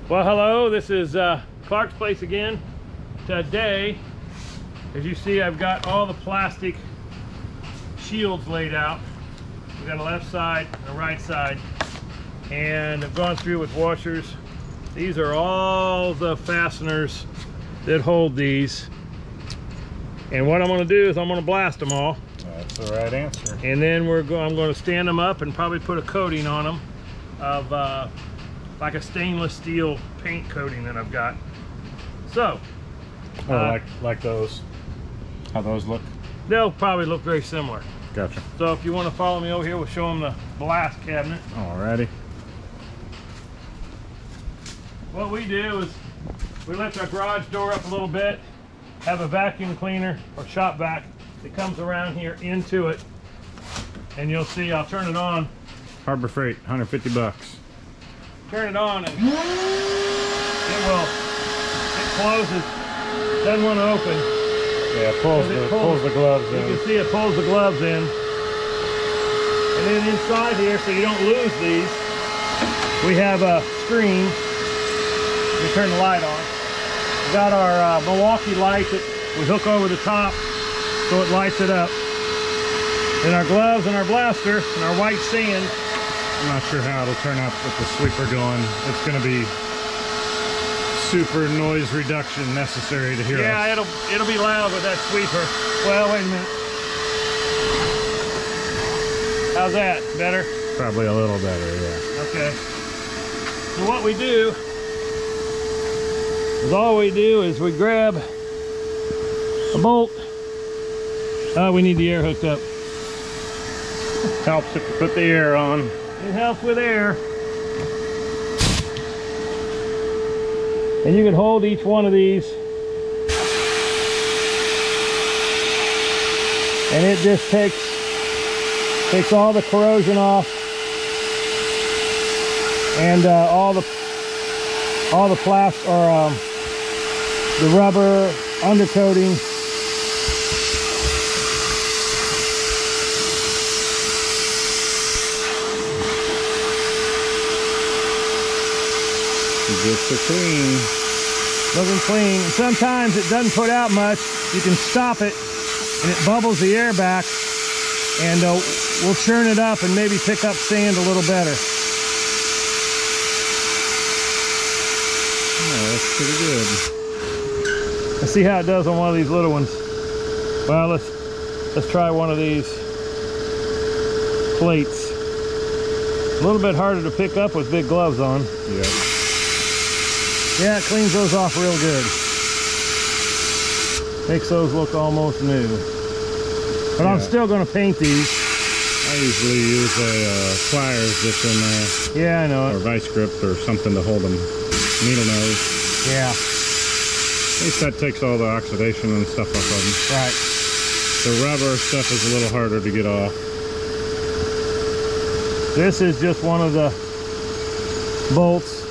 Well, hello, this is Clark's Place again. Today, as you see, I've got all the plastic shields laid out. We've got a left side and a right side, and I've gone through with washers. These are all the fasteners that hold these. And what I'm going to do is I'm going to blast them all. That's the right answer. And then I'm going to stand them up and probably put a coating on them of like a stainless steel paint coating that I've got. So, like those. How those look? They'll probably look very similar. Gotcha. So if you want to follow me over here, we'll show them the blast cabinet. Alrighty. What we do is we lift our garage door up a little bit, have a vacuum cleaner or shop vac that comes around here into it, and you'll see I'll turn it on. Harbor Freight, 150 bucks. Turn it on and it closes, doesn't want to open. Yeah, it pulls the gloves in. You can see it pulls the gloves in. And then inside here, so you don't lose these, we have a screen. Let me turn the light on. We've got our Milwaukee light that we hook over the top so it lights it up. And our gloves and our blaster and our white sand. I'm not sure how it'll turn out with the sweeper going. It's going to be super noise reduction necessary to hear us. Yeah, it'll be loud with that sweeper. Well, wait a minute. How's that? Better? Probably a little better, yeah. Okay. So what we do is we grab a bolt. We need the air hooked up. Helps if you put the air on. It helps with air. And you can hold each one of these. And it just takes all the corrosion off. And all the plastic or the rubber undercoating. Just a clean. Looking clean. Sometimes it doesn't put out much. You can stop it and it bubbles the air back, and we'll churn it up and maybe pick up sand a little better. Oh, that's pretty good. Let's see how it does on one of these little ones. Well, let's try one of these plates. A little bit harder to pick up with big gloves on. Yeah. Yeah, it cleans those off real good. Makes those look almost new. But yeah. I'm still going to paint these. I usually use a pliers that's in there. Yeah, I know it. Or vice grip or something to hold them. Needle nose. Yeah. At least that takes all the oxidation and stuff off of them. Right. The rubber stuff is a little harder to get off. This is just one of the bolts.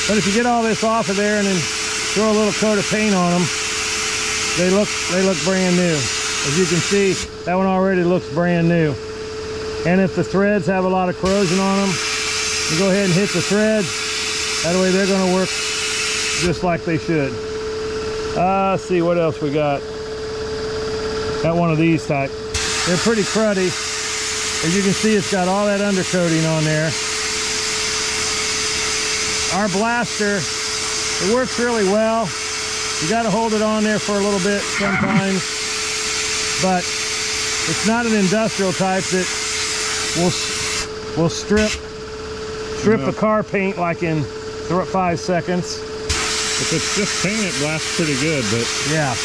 But if you get all this off of there and then throw a little coat of paint on them, they look brand new. As you can see, that one already looks brand new. And if the threads have a lot of corrosion on them, you go ahead and hit the threads. That way they're going to work just like they should. Let's see what else we got. Got one of these type. They're pretty cruddy. As you can see, it's got all that undercoating on there. Our blaster, it works really well. You got to hold it on there for a little bit sometimes, but it's not an industrial type that will strip the car paint like in 5 seconds. If it's just paint, it blasts pretty good, but yeah.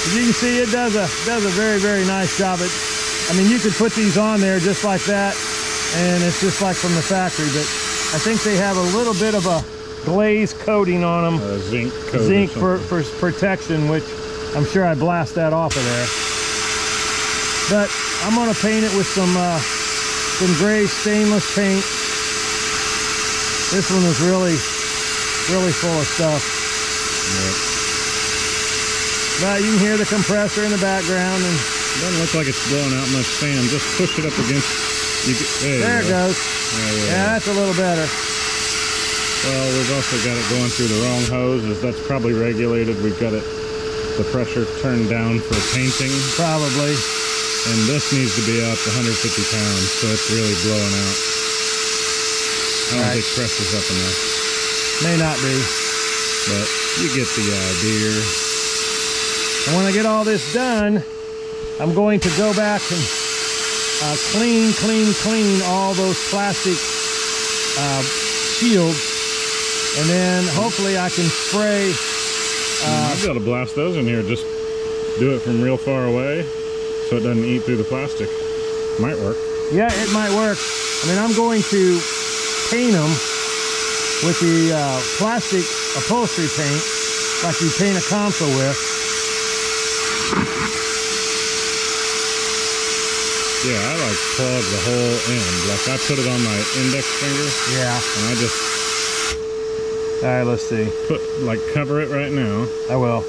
As you can see, it does a very, very nice job. I mean, you could put these on there just like that, and it's just like from the factory, but I think they have a little bit of a glaze coating on them. Zinc coat. Zinc for protection, which I'm sure I blast that off of there. But I'm going to paint it with some gray stainless paint. This one is really full of stuff. Yep. But you can hear the compressor in the background, and it doesn't look like it's blowing out much sand. Just push it up against There it goes. Yeah, that's a little better. Well, we've also got it going through the wrong hoses. That's probably regulated. We've got it, the pressure turned down for painting. Probably. And this needs to be up to 150 pounds, so it's really blowing out. I don't think pressure's up enough. May not be. But you get the idea. And when I get all this done, I'm going to go back and clean all those plastic shields. And then hopefully I can spray. I've got to blast those in here. Just do it from real far away so it doesn't eat through the plastic. Might work. Yeah, it might work. I mean, I'm going to paint them with the plastic upholstery paint, like you paint a console with. Yeah, I like plug the whole end. Like I put it on my index finger. Yeah. And I just... All right, let's see. Cover it right now. I will.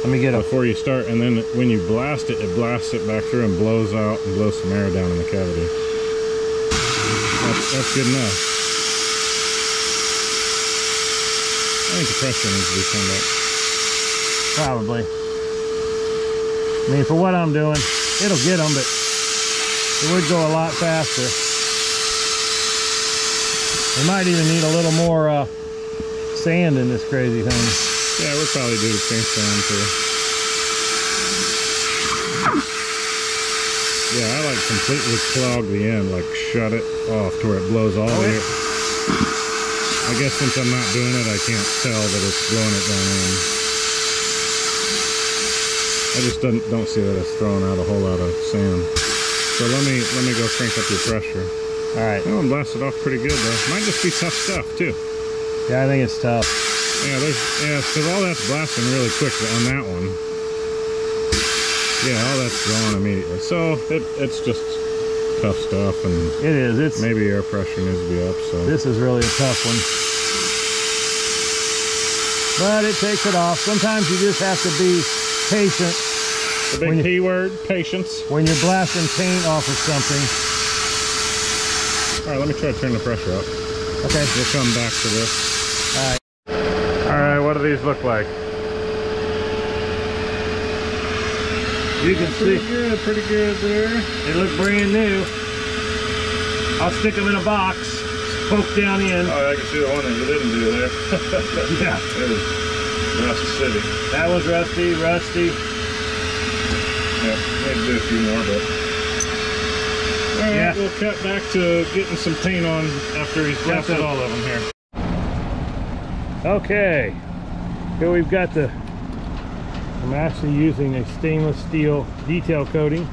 Let me get it. Before you start, and then when you blast it, it blasts it back through and blows out and blows some air down in the cavity. That's good enough. I think the pressure needs to be turned up. Probably. I mean, for what I'm doing, it'll get them, but it would go a lot faster. We might even need a little more sand in this crazy thing. Yeah, we'll probably do the same sand too. Yeah, I like completely clog the end, like shut it off to where it blows all the air. I guess since I'm not doing it, I can't tell that it's blowing it down in. I just don't see that it's throwing out a whole lot of sand. So let me go crank up your pressure. All right. That one blasted off pretty good though. Might just be tough stuff too. Yeah, I think it's tough. Yeah, because all that's blasting really quick on that one. Yeah, all that's gone immediately. So it's just tough stuff, and it is. It's maybe air pressure needs to be up. So this is really a tough one, but it takes it off. Sometimes you just have to be patient. The big P word, patience. When you're blasting paint off of something. All right, let me try to turn the pressure up. Okay. We'll come back to this. All right. All right, what do these look like? You can see. Pretty good there. They look brand new. I'll stick them in a box, poke down in. Oh, I can see the one that you didn't do there. Yeah. It was Rust City. That was rusty. Yeah, maybe do a few more, but... All right, yeah. We'll cut back to getting some paint on after he's blasted all of them here. Okay, here we've got I'm actually using a stainless steel detail coating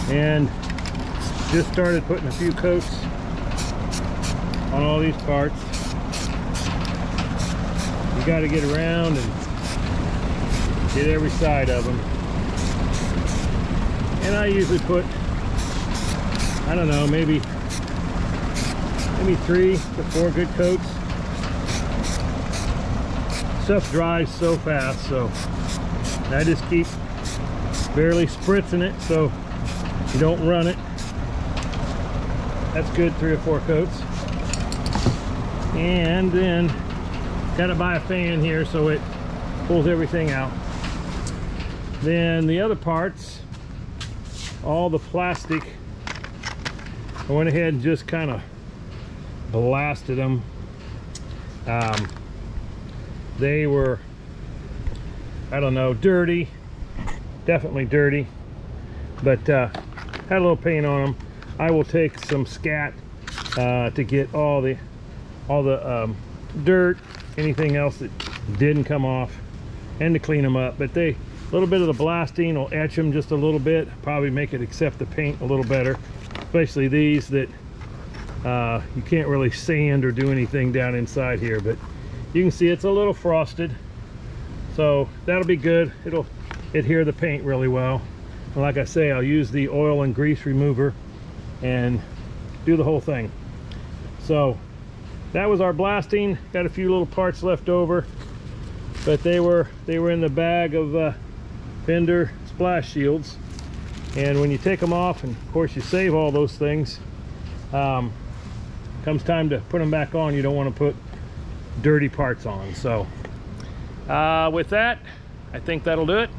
and just started putting a few coats on all these parts. You got to get around and get every side of them. And I usually put, I don't know, maybe 3 to 4 good coats. Stuff dries so fast, so I just keep barely spritzing it so you don't run it. That's good, 3 or 4 coats. And then got to buy a fan here so it pulls everything out. Then the other parts, all the plastic, I went ahead and just kind of blasted them. They were, I don't know, dirty, definitely dirty, but had a little paint on them. I will take some scat to get all the dirt, anything else that didn't come off, and to clean them up. But a little bit of the blasting will etch them just a little bit, probably make it accept the paint a little better, especially these that you can't really sand or do anything down inside here. But you can see it's a little frosted, so that'll be good. It'll adhere the paint really well. And like I say, I'll use the oil and grease remover and do the whole thing. So that was our blasting. Got a few little parts left over, but they were in the bag of Fender Splash Shields. And when you take them off, and of course you save all those things, comes time to put them back on, you don't want to put dirty parts on. So with that, I think that'll do it.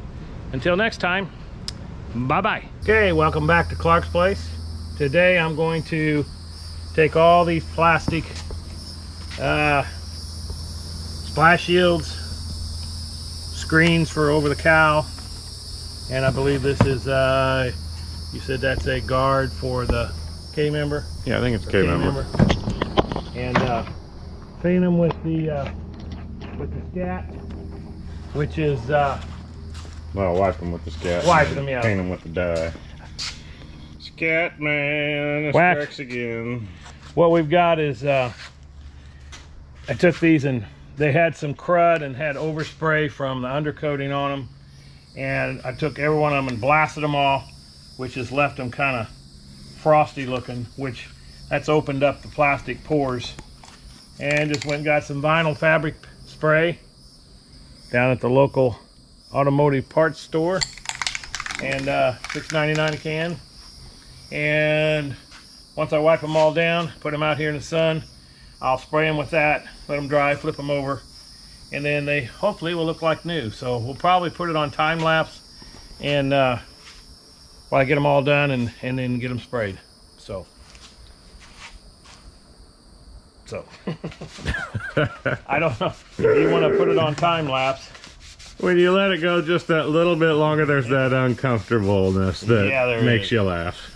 Until next time, bye-bye. Okay, welcome back to Clark's Place. Today I'm going to take all these plastic splash shields, screens for over the cow, and I believe this is, you said that's a guard for the K-member? Yeah, I think it's K-member. And paint them with the scat, which is Well, wipe them with the scat. Wipe them, yeah. Paint them with the dye. Scat man, it Wax. strikes again. What we've got is, I took these and they had some crud and had overspray from the undercoating on them. And I took every one of them and blasted them all, which has left them kind of frosty looking, which that's opened up the plastic pores. And just went and got some vinyl fabric spray down at the local automotive parts store, and $6.99 a can. And once I wipe them all down, put them out here in the sun, I'll spray them with that, let them dry, flip them over, and then they hopefully will look like new. So we'll probably put it on time lapse, and while I get them all done, and then get them sprayed. So I don't know if you want to put it on time lapse. When you let it go just that little bit longer, there's that uncomfortableness that makes you laugh.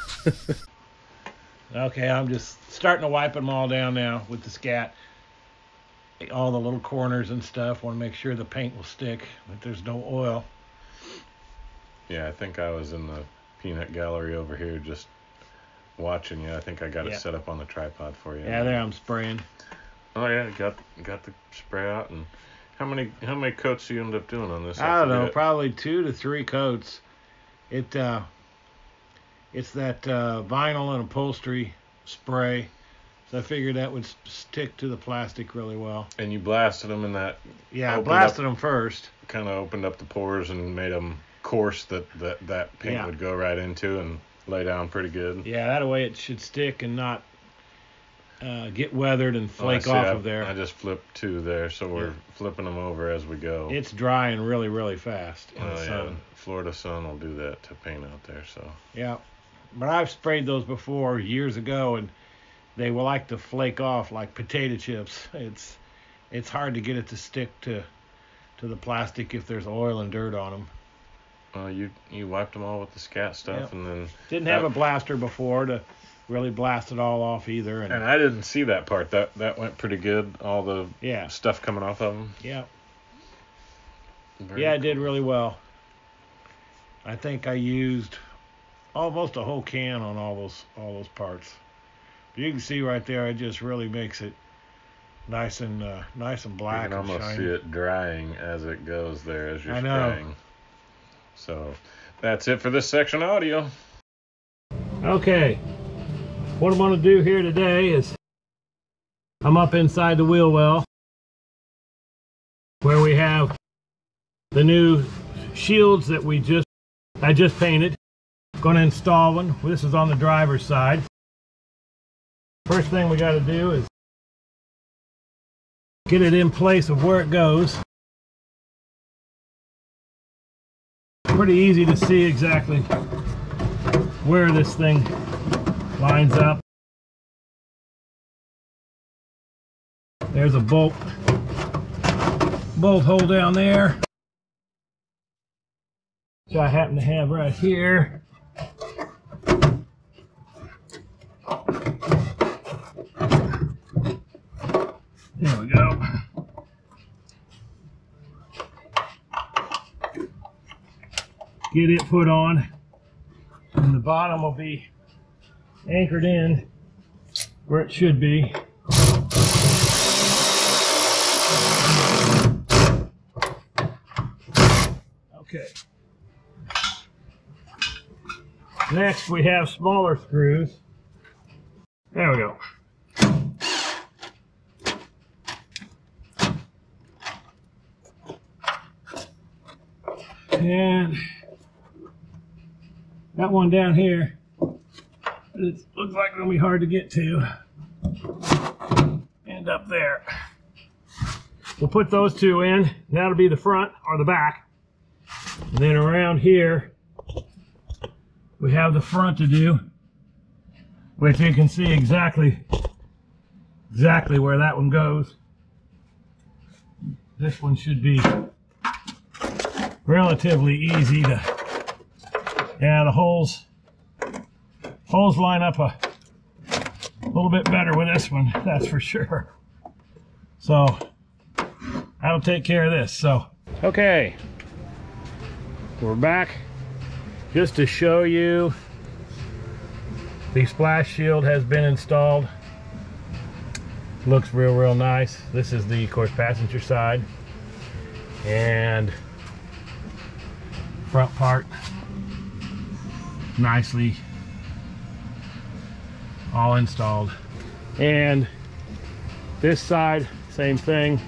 Okay, I'm just starting to wipe them all down now with the scat. All the little corners and stuff. Want to make sure the paint will stick, that there's no oil. Yeah, I think I was in the peanut gallery over here just watching you. I think I got it set up on the tripod for you. Yeah, there I'm spraying. Oh yeah, got the spray out. And how many coats do you end up doing on this? I don't know, probably 2 to 3 coats. It's that vinyl and upholstery spray, so I figured that would stick to the plastic really well. And you blasted them in that? Yeah, I blasted them first. Kind of opened up the pores and made them coarse that paint would go right into and lay down pretty good. Yeah, that way it should stick and not get weathered and flake off of there. I just flipped 2 there, so we're flipping them over as we go. It's drying really, really fast in the sun. Yeah. Florida sun will do that to paint out there. So yeah, but I've sprayed those before years ago, and they will like to flake off like potato chips. It's hard to get it to stick to the plastic if there's oil and dirt on them. You wiped them all with the scat stuff, and then didn't have a blaster before to really blast it all off either. And I didn't see that part. That went pretty good. All the stuff coming off of them. Yeah. Very it did really well. I think I used almost a whole can on all those parts. But you can see right there, it just really makes it nice and black. You can almost see it drying as it goes there as you're spraying. So that's it for this section of audio. Okay, what I'm going to do here today is I'm up inside the wheel well where we have the new shields that I just painted. Going to install one. This is on the driver's side. First thing we got to do is get it in place of where it goes. Pretty easy to see exactly where this thing lines up. There's a bolt hole down there, which I happen to have right here. There we go. Get it put on, and the bottom will be anchored in where it should be. Okay. Next we have smaller screws. There we go. And Got one down here. It looks like it'll be hard to get to. And up there. We'll put those two in. That'll be the front or the back. And then around here, we have the front to do, which you can see exactly where that one goes. This one should be relatively easy to, yeah, the holes line up a little bit better with this one, that's for sure. So that'll take care of this. So okay, we're back just to show you the splash shield has been installed. Looks real nice. This is the, of course, passenger side, and front part nicely all installed. And this side, same thing.